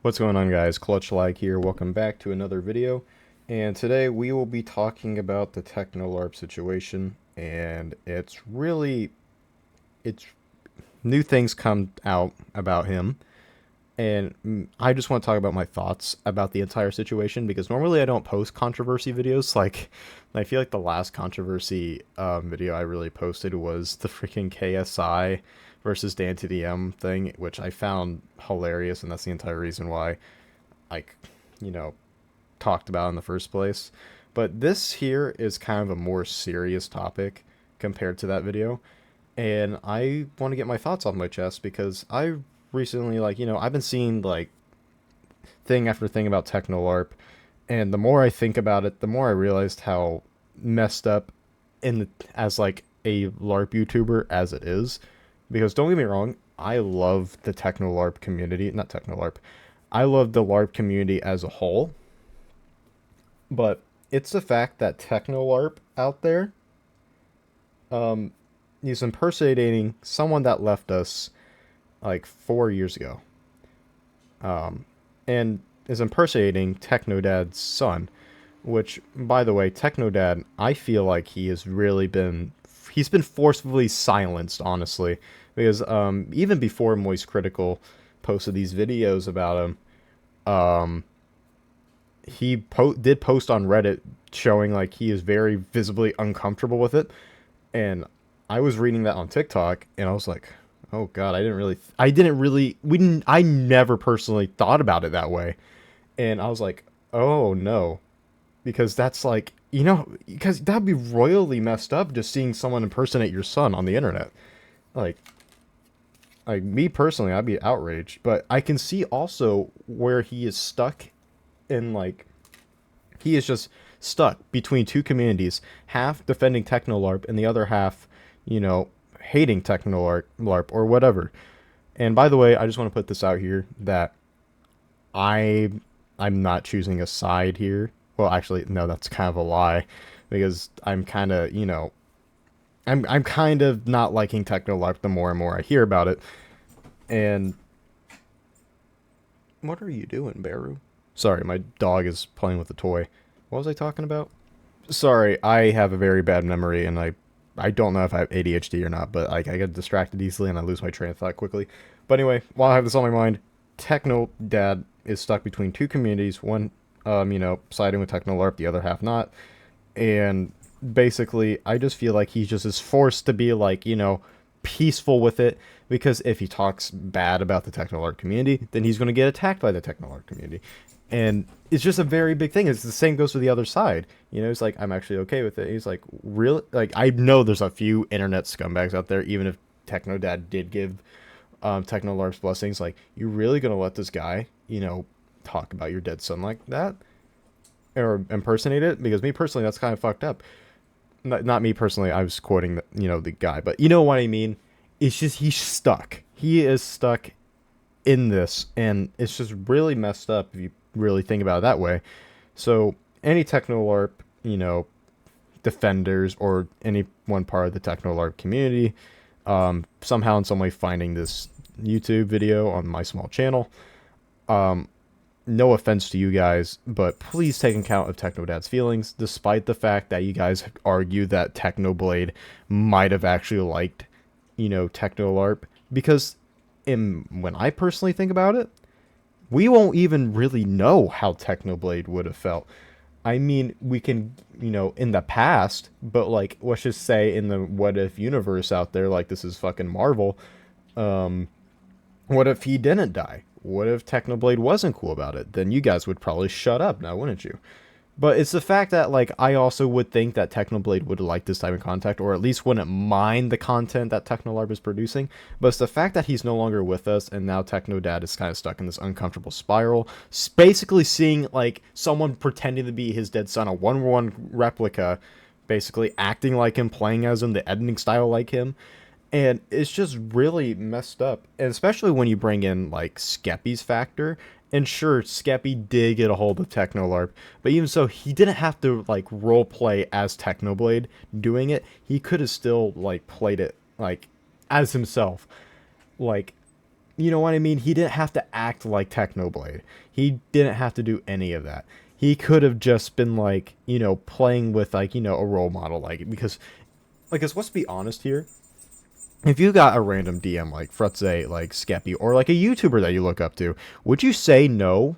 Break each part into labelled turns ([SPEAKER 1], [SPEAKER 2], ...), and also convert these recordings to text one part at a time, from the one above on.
[SPEAKER 1] What's going on, guys? Clutch Like here. Welcome back to another video. And today we will be talking about the Technolarp situation. And it's new things come out about him. And I just want to talk about my thoughts about the entire situation because normally I don't post controversy videos. Like, I feel like the last controversy video I really posted was the freaking KSI versus Dan to DM thing, which I found hilarious, and that's the entire reason why like you know talked about in the first place. But this here is kind of a more serious topic compared to that video, and I want to get my thoughts off my chest because I recently, I've been seeing like thing after thing about Technolarp, and the more I think about it, the more I realized how messed up as like a LARP YouTuber as it is. Because don't get me wrong, I love the Technolarp community, not Technolarp. I love the LARP community as a whole, but it's the fact that Technolarp out there, um, he's impersonating someone that left us like 4 years ago, and is impersonating Technodad's son. Which, by the way, Technodad, I feel like he's been forcefully silenced, honestly, because even before Moist Critical posted these videos about him, um, did post on Reddit showing like he is very visibly uncomfortable with it, and I was reading that on TikTok, and I was like, oh god, I never personally thought about it that way, and I was like, oh no, because that's like, because that'd be royally messed up just seeing someone impersonate your son on the internet. Like, me personally, I'd be outraged. But I can see also where he is stuck in, like, he is just stuck between two communities, half defending Technolarp and the other half, hating Technolarp or whatever. And by the way, I just want to put this out here that I I'm not choosing a side here. Well, actually, no, that's kind of a lie, because I'm kind of, I'm kind of not liking Technolarp the more and more I hear about it. And what are you doing, Baru? Sorry, my dog is playing with a toy. What was I talking about? Sorry, I have a very bad memory, and I don't know if I have ADHD or not, but like I get distracted easily and I lose my train of thought quickly. But anyway, while I have this on my mind, Techno Dad is stuck between two communities, one siding with Technolarp, the other half not. And basically, I just feel like he just is forced to be like, peaceful with it, because if he talks bad about the Technolarp community, then he's going to get attacked by the Technolarp community. And it's just a very big thing. It's the same goes for the other side. It's like, I'm actually okay with it. He's like, really? Like, I know there's a few internet scumbags out there, even if Technodad did give Technolarp's blessings. Like, you really gonna let this guy, talk about your dead son like that? Or impersonate it? Because me personally, that's kind of fucked up. Not me personally, I was quoting the guy, but you know what I mean. It's just he's stuck. He is stuck in this, and it's just really messed up if you really think about it that way. So any Technolarp, defenders or any one part of the Technolarp community, somehow in some way finding this YouTube video on my small channel, no offense to you guys, but please take account of Technodad's feelings, despite the fact that you guys argue that Technoblade might have actually liked, Technolarp. Because when I personally think about it, we won't even really know how Technoblade would have felt. I mean, we can, in the past, but like, let's just say in the what if universe out there, like this is fucking Marvel, what if he didn't die? What if Technoblade wasn't cool about it? Then you guys would probably shut up now, wouldn't you? But it's the fact that, like, I also would think that Technoblade would like this type of content, or at least wouldn't mind the content that Technolarp is producing. But it's the fact that he's no longer with us, and now Technodad is kind of stuck in this uncomfortable spiral. Basically seeing, like, someone pretending to be his dead son, a 1-1 replica, basically acting like him, playing as him, the editing style like him. And it's just really messed up. And especially when you bring in, like, Skeppy's factor. And sure, Skeppy did get a hold of Technolarp, but even so, he didn't have to, like, role play as Technoblade doing it. He could have still, like, played it, like, as himself. Like, You know what I mean? He didn't have to act like Technoblade. He didn't have to do any of that. He could have just been like, playing with like, a role model, like, because let's be honest here. If you got a random DM like Frutze, like Skeppy, or like a YouTuber that you look up to, would you say no?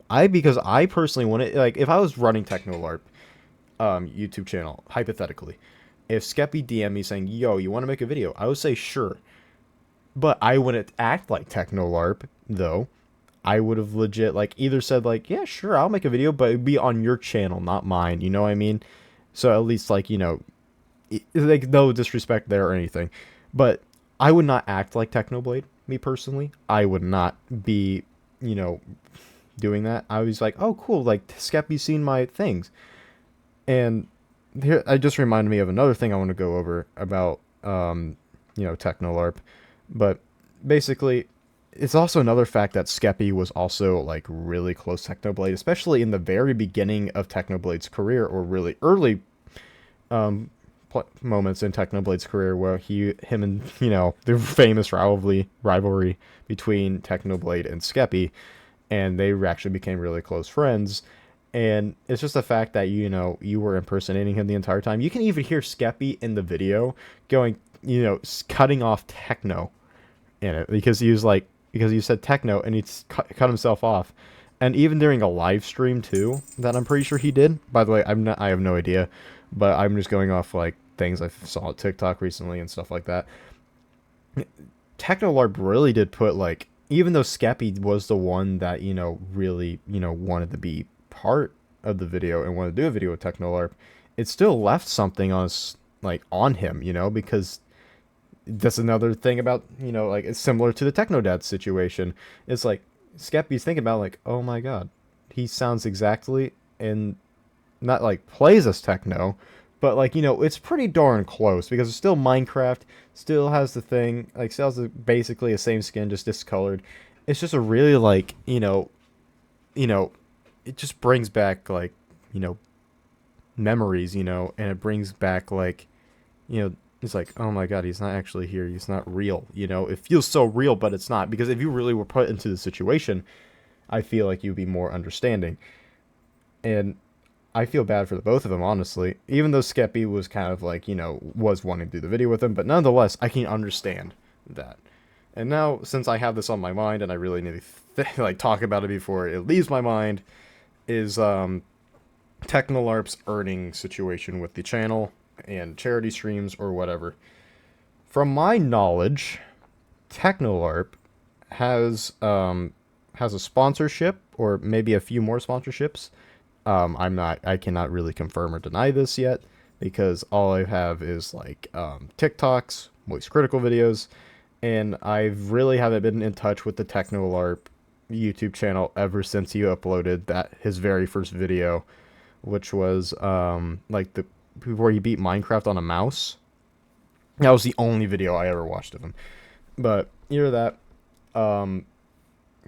[SPEAKER 1] Because I personally want to, like, if I was running Technolarp YouTube channel, hypothetically, if Skeppy DM me saying, yo, you want to make a video, I would say sure. But I wouldn't act like Technolarp, though. I would have legit, like, either said, like, yeah, sure, I'll make a video, but it'd be on your channel, not mine, you know what I mean? So at least, like, like, no disrespect there or anything. But I would not act like Technoblade, me personally. I would not be, you know, doing that. I was like, oh, cool, like, Skeppy's seen my things. And here, it just reminded me of another thing I want to go over about, Technolarp. But basically, it's also another fact that Skeppy was also like really close to Technoblade, especially in the very beginning of Technoblade's career, or really early moments in Technoblade's career, where him and the famous rivalry between Technoblade and Skeppy, and they actually became really close friends. And it's just the fact that you were impersonating him the entire time. You can even hear Skeppy in the video going, cutting off Techno in it, because he said techno and he cut himself off. And even during a live stream too, that I'm pretty sure he did. By the way, I have no idea, but I'm just going off like things I saw at TikTok recently and stuff like that. Technolarp really did put, like, even though Skeppy was the one that really wanted to be part of the video and wanted to do a video with Technolarp, it still left something on us, like, on him, because that's another thing about, like, it's similar to the Technodad situation. It's like Skeppy's thinking about, like, oh my god, he sounds exactly, and not like plays as Techno, but like, it's pretty darn close, because it's still Minecraft, still has the thing, like, still has basically the same skin, just discolored. It's just a really, like, it just brings back, like, memories, and it brings back, like, it's like, oh my god, he's not actually here. He's not real. It feels so real, but it's not. Because if you really were put into the situation, I feel like you'd be more understanding. And I feel bad for the both of them, honestly. Even though Skeppy was kind of like, was wanting to do the video with him. But nonetheless, I can understand that. And now, since I have this on my mind, and I really need to like talk about it before it leaves my mind, is Technolarp's earning situation with the channel and charity streams or whatever. From my knowledge, Technolarp has a sponsorship, or maybe a few more sponsorships. I cannot really confirm or deny this yet, because all I have is like TikToks, Moist Critical videos, and I really haven't been in touch with the Technolarp YouTube channel ever since he uploaded his very first video, which was like where he beat Minecraft on a mouse. That was the only video I ever watched of him. But either that,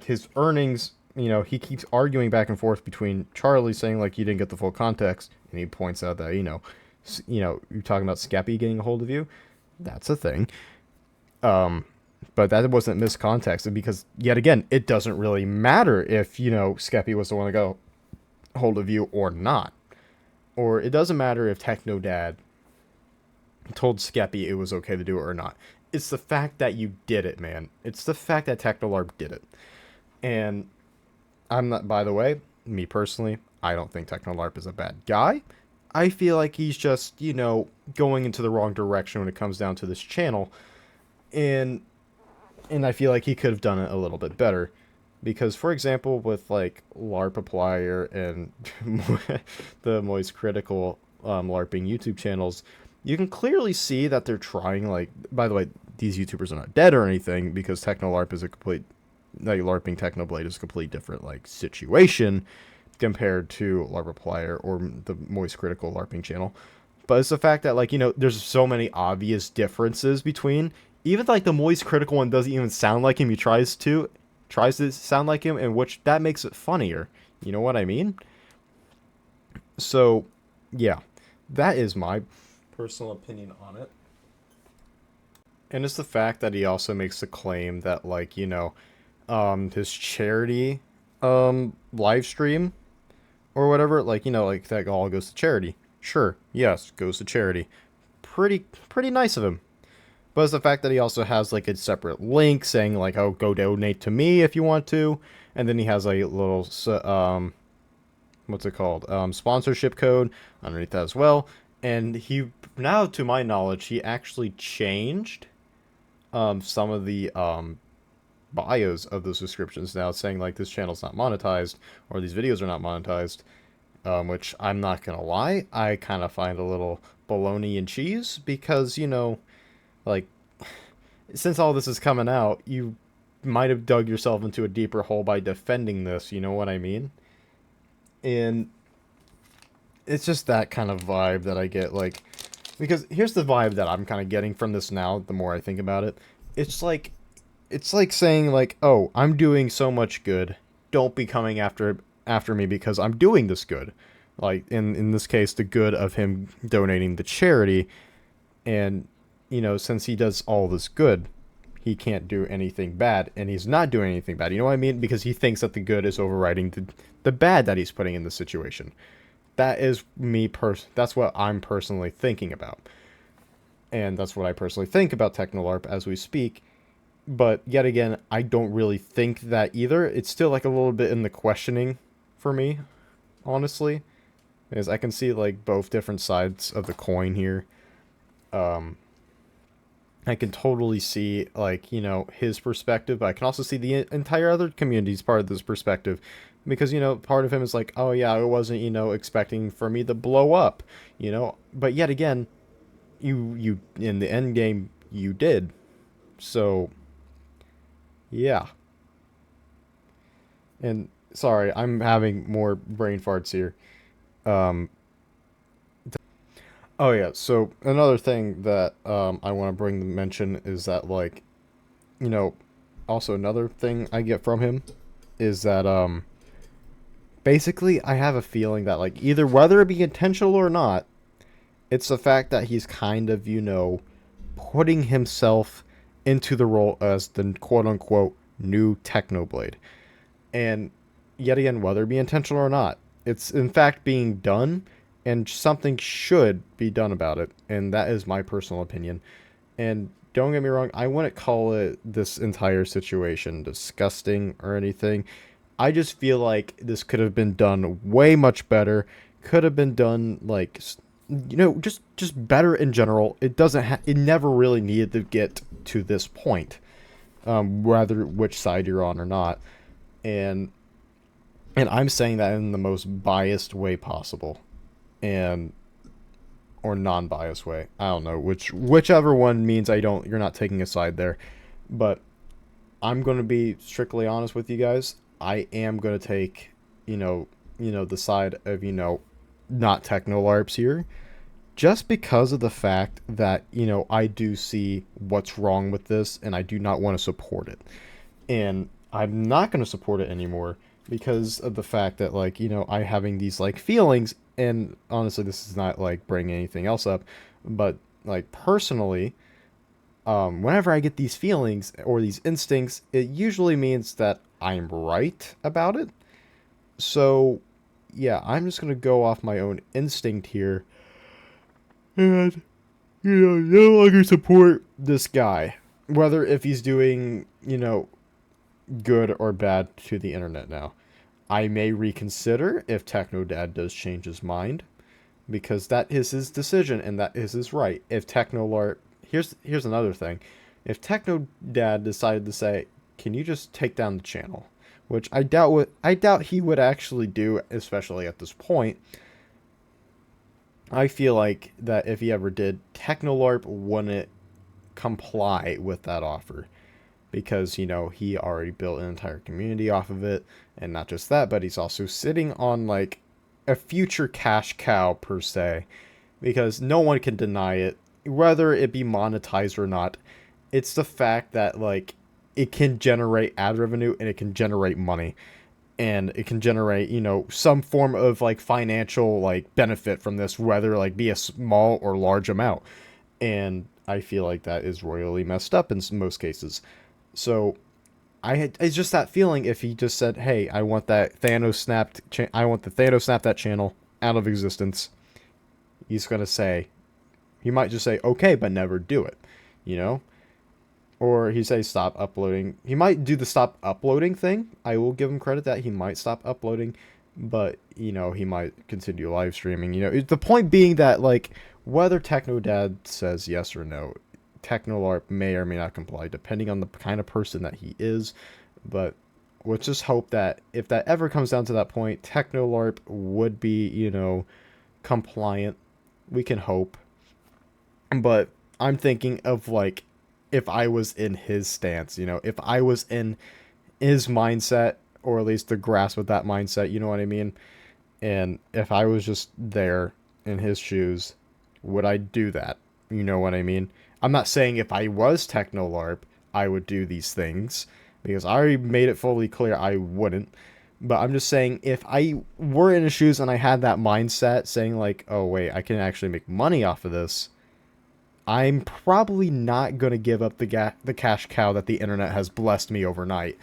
[SPEAKER 1] his earnings, he keeps arguing back and forth between Charlie saying like you didn't get the full context, and he points out that you're talking about Skeppy getting a hold of you. That's a thing. But that wasn't miscontexted, because yet again, it doesn't really matter if Skeppy was the one to go hold of you or not. Or it doesn't matter if Technodad told Skeppy it was okay to do it or not. It's the fact that you did it, man. It's the fact that Technolarp did it. And I'm not, by the way, me personally, I don't think Technolarp is a bad guy. I feel like he's just, going into the wrong direction when it comes down to this channel. And I feel like he could have done it a little bit better. Because, for example, with, like, Larpapplier and the Moist Critical LARPing YouTube channels, you can clearly see that they're trying, like, by the way, these YouTubers are not dead or anything, because Technolarp is a complete, like, LARPing Technoblade is a complete different, like, situation compared to Larpapplier or the Moist Critical LARPing channel. But it's the fact that, like, there's so many obvious differences between, even, like, the Moist Critical one doesn't even sound like him. He tries to sound like him, and which that makes it funnier. You know what I mean? So, yeah, that is my personal opinion on it. And it's the fact that he also makes the claim that, like, his charity live stream or whatever, like, like that all goes to charity. Sure, yes, goes to charity. Pretty nice of him. But it's the fact that he also has like a separate link saying like, "Oh, go donate to me if you want to," and then he has a little what's it called, sponsorship code underneath that as well. And he now, to my knowledge, he actually changed some of the bios of the subscriptions now, saying like this channel's not monetized or these videos are not monetized. Which I'm not gonna lie, I kind of find a little bologna and cheese because like since all this is coming out, you might have dug yourself into a deeper hole by defending this. You know what I mean? And it's just that kind of vibe that I get, like, because here's the vibe that I'm kind of getting from this now. The more I think about it, it's like saying like, "Oh, I'm doing so much good. Don't be coming after me because I'm doing this good." Like in this case, the good of him donating the charity, and since he does all this good, he can't do anything bad, and he's not doing anything bad. You know what I mean? Because he thinks that the good is overriding the bad that he's putting in the situation. That is that's what I'm personally thinking about. And that's what I personally think about Technolarp as we speak. But yet again, I don't really think that either. It's still like a little bit in the questioning for me, honestly. Because I can see like both different sides of the coin here. I can totally see like, his perspective, but I can also see the entire other community's part of this perspective. Because, part of him is like, oh yeah, I wasn't, expecting for me to blow up, But yet again, you in the end game, you did. So, yeah. And sorry, I'm having more brain farts here. Um, oh yeah, so another thing that I want to bring to mention is that like, you know, also another thing I get from him is that basically I have a feeling that like either whether it be intentional or not, it's the fact that he's kind of, putting himself into the role as the quote unquote new Technoblade. And yet again, whether it be intentional or not, it's in fact being done, and something should be done about it. And that is my personal opinion. And don't get me wrong, I wouldn't call it this entire situation disgusting or anything. I just feel like this could have been done way much better. Could have been done like, just better in general. It doesn't. It never really needed to get to this point, whether which side you're on or not. And I'm saying that in the most biased way possible, and or non-biased way. I don't know whichever one means you're not taking a side there, but I'm going to be strictly honest with you guys. I am going to take, the side of, not Technolarps here, just because of the fact that, I do see what's wrong with this and I do not want to support it. And I'm not going to support it anymore because of the fact that, like, I'm having these, like, feelings. And honestly, this is not, like, bringing anything else up. But, like, personally, whenever I get these feelings or these instincts, it usually means that I'm right about it. So, yeah, I'm just going to go off my own instinct here. And, no longer support this guy. Whether if he's doing, good or bad to the internet now. I may reconsider if TechnoDad does change his mind, because that is his decision and that is his right. If Technolarp, here's another thing, if TechnoDad decided to say, "Can you just take down the channel?" which I doubt he would actually do, especially at this point. I feel like that if he ever did, Technolarp wouldn't comply with that offer. Because, he already built an entire community off of it. And not just that, but he's also sitting on, like, a future cash cow, per se. Because no one can deny it, whether it be monetized or not. It's the fact that, like, it can generate ad revenue and it can generate money. And it can generate, some form of, like, financial, like, benefit from this, whether, like, be a small or large amount. And I feel like that is royally messed up in most cases. So it's just that feeling if he just said, "Hey, I want that Thanos snapped, I want the Thanos snap that channel out of existence." He's gonna say, he might just say, "Okay," but never do it, you know. Or he say stop uploading. He might do the stop uploading thing. I will give him credit that he might stop uploading, but he might continue live streaming. The point being that like whether Technodad says yes or no, Technolarp may or may not comply depending on the kind of person that he is. But let's just hope that if that ever comes down to that point, Technolarp would be compliant. We can hope, but I'm thinking of like if I was in his stance, if I was in his mindset, or at least the grasp of that mindset, you know what I mean? And if I was just there in his shoes, would I do that? You know what I mean? I'm not saying if I was Technolarp, I would do these things, because I already made it fully clear I wouldn't. But I'm just saying if I were in his shoes and I had that mindset saying like, oh wait, I can actually make money off of this, I'm probably not going to give up the cash cow that the internet has blessed me overnight,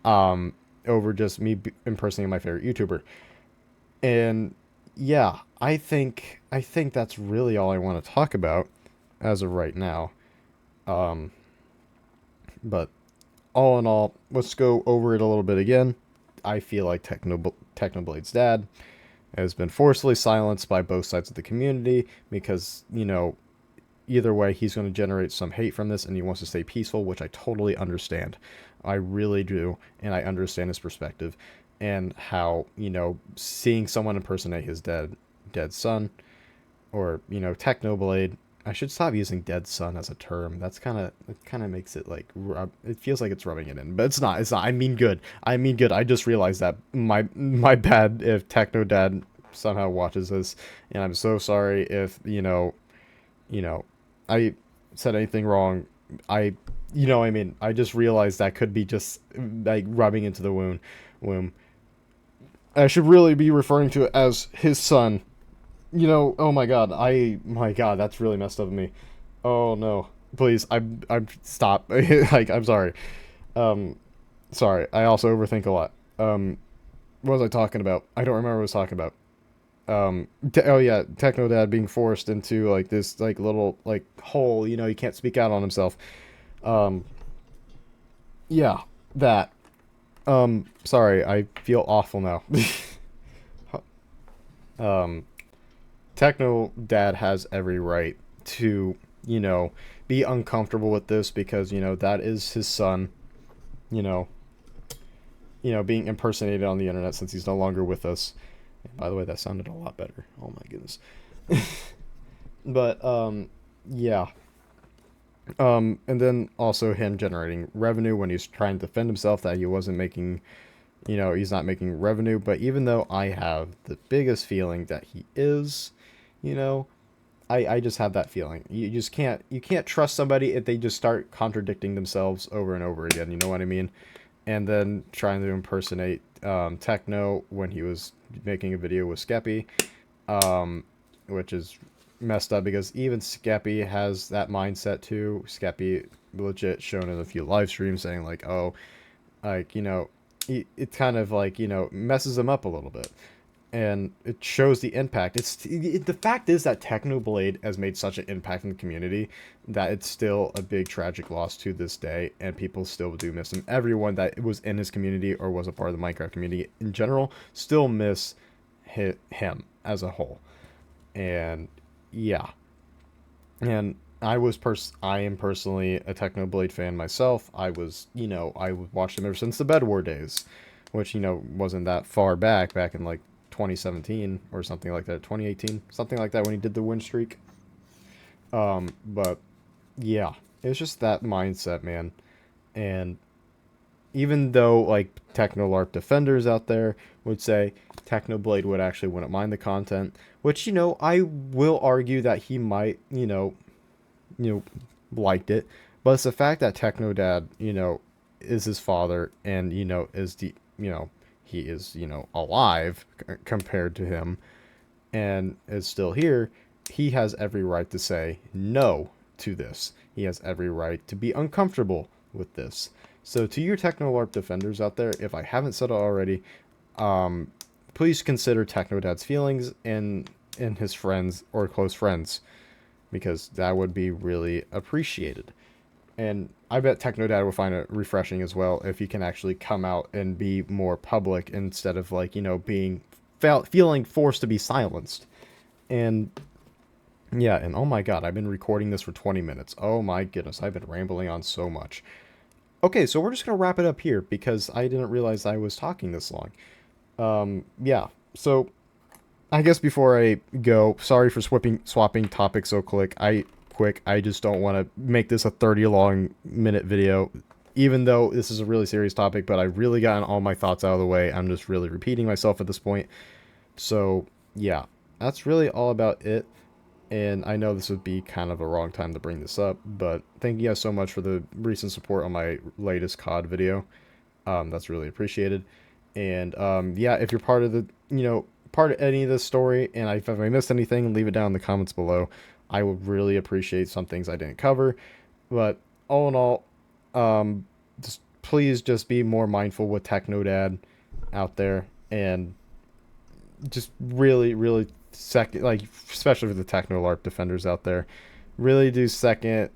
[SPEAKER 1] over just me impersonating my favorite YouTuber. And yeah, I think that's really all I want to talk about as of right now. Um, but all in all, let's go over it a little bit again. I feel like Technoblade's dad has been forcefully silenced by both sides of the community because, either way, he's going to generate some hate from this and he wants to stay peaceful, which I totally understand. I really do, and I understand his perspective and how, seeing someone impersonate his dead son, or, Technoblade. I should stop using dead son as a term. It kind of makes it like it feels like it's rubbing it in, but it's not. It's not. I mean good. I mean good. I just realized that my bad if Techno Dad somehow watches this, and I'm so sorry if you know, I said anything wrong. I mean, I just realized that could be just like rubbing into the womb. I should really be referring to it as his son. Oh my god, that's really messed up of me. Oh no, please, I'm stop. Like, I'm sorry. Um, sorry. I also overthink a lot. What was I talking about? I don't remember what I was talking about. Oh yeah, Techno Dad being forced into like this like little like hole, he can't speak out on himself. um yeah, that. Sorry, I feel awful now. um Techno Dad has every right to be uncomfortable with this because that is his son, you know being impersonated on the internet since he's no longer with us. And by the way, that sounded a lot better. Oh my goodness. But yeah. And then also him generating revenue when he's trying to defend himself that he wasn't making, he's not making revenue. But even though I have the biggest feeling that he is, you know, I just have that feeling. You can't trust somebody if they just start contradicting themselves over and over again. You know what I mean? And then trying to impersonate Techno when he was making a video with Skeppy, which is messed up because even Skeppy has that mindset too. Skeppy legit shown in a few live streams saying like, oh, like it kind of like messes him up a little bit, and it shows the impact. The fact is that Technoblade has made such an impact in the community that it's still a big tragic loss to this day, and people still do miss him. Everyone that was in his community or was a part of the Minecraft community in general still miss him as a whole. And yeah, and I am personally a Technoblade fan myself. I watched him ever since the Bed War days, which wasn't that far back in like 2017 or something like that, 2018, something like that when he did the win streak. But yeah, it's just that mindset, man. And even though like Technolarp defenders out there would say Technoblade would actually wouldn't mind the content, which I will argue that he might you know liked it, but it's the fact that Technodad is his father and is the he is alive compared to him and is still here. He has every right to say no, to this. He has every right to be uncomfortable with this. So to your Technolarp defenders out there, if I haven't said it already, please consider Technodad's feelings and his friends or close friends, because that would be really appreciated. And I bet Technodad will find it refreshing as well if he can actually come out and be more public instead of like, being feeling forced to be silenced. And yeah, and oh my god, I've been recording this for 20 minutes. Oh my goodness, I've been rambling on so much. Okay, so we're just going to wrap it up here because I didn't realize I was talking this long. Yeah, so I guess before I go, sorry for swapping topics so quick. I just don't want to make this a 30 long minute video, even though this is a really serious topic, but I've really gotten all my thoughts out of the way. I'm just really repeating myself at this point. So, yeah, that's really all about it. And I know this would be kind of a wrong time to bring this up, but thank you guys so much for the recent support on my latest COD video. That's really appreciated. And yeah, if you're part of the, part of any of this story, and if I missed anything, leave it down in the comments below. I would really appreciate some things I didn't cover. But all in all, just please just be more mindful with Technodad out there, and just really second, like, especially for the Technolarp defenders out there, really do second,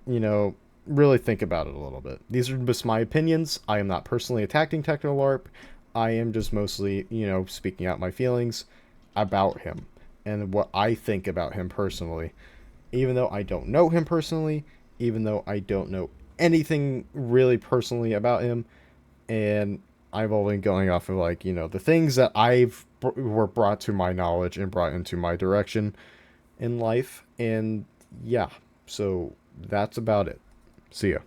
[SPEAKER 1] really think about it a little bit. These are just my opinions. I am not personally attacking Technolarp. I am just mostly, speaking out my feelings about him and what I think about him personally. Even though I don't know him personally, even though I don't know anything really personally about him, and I've only going off of like, the things that were brought to my knowledge and brought into my direction in life. And yeah, so that's about it. See ya.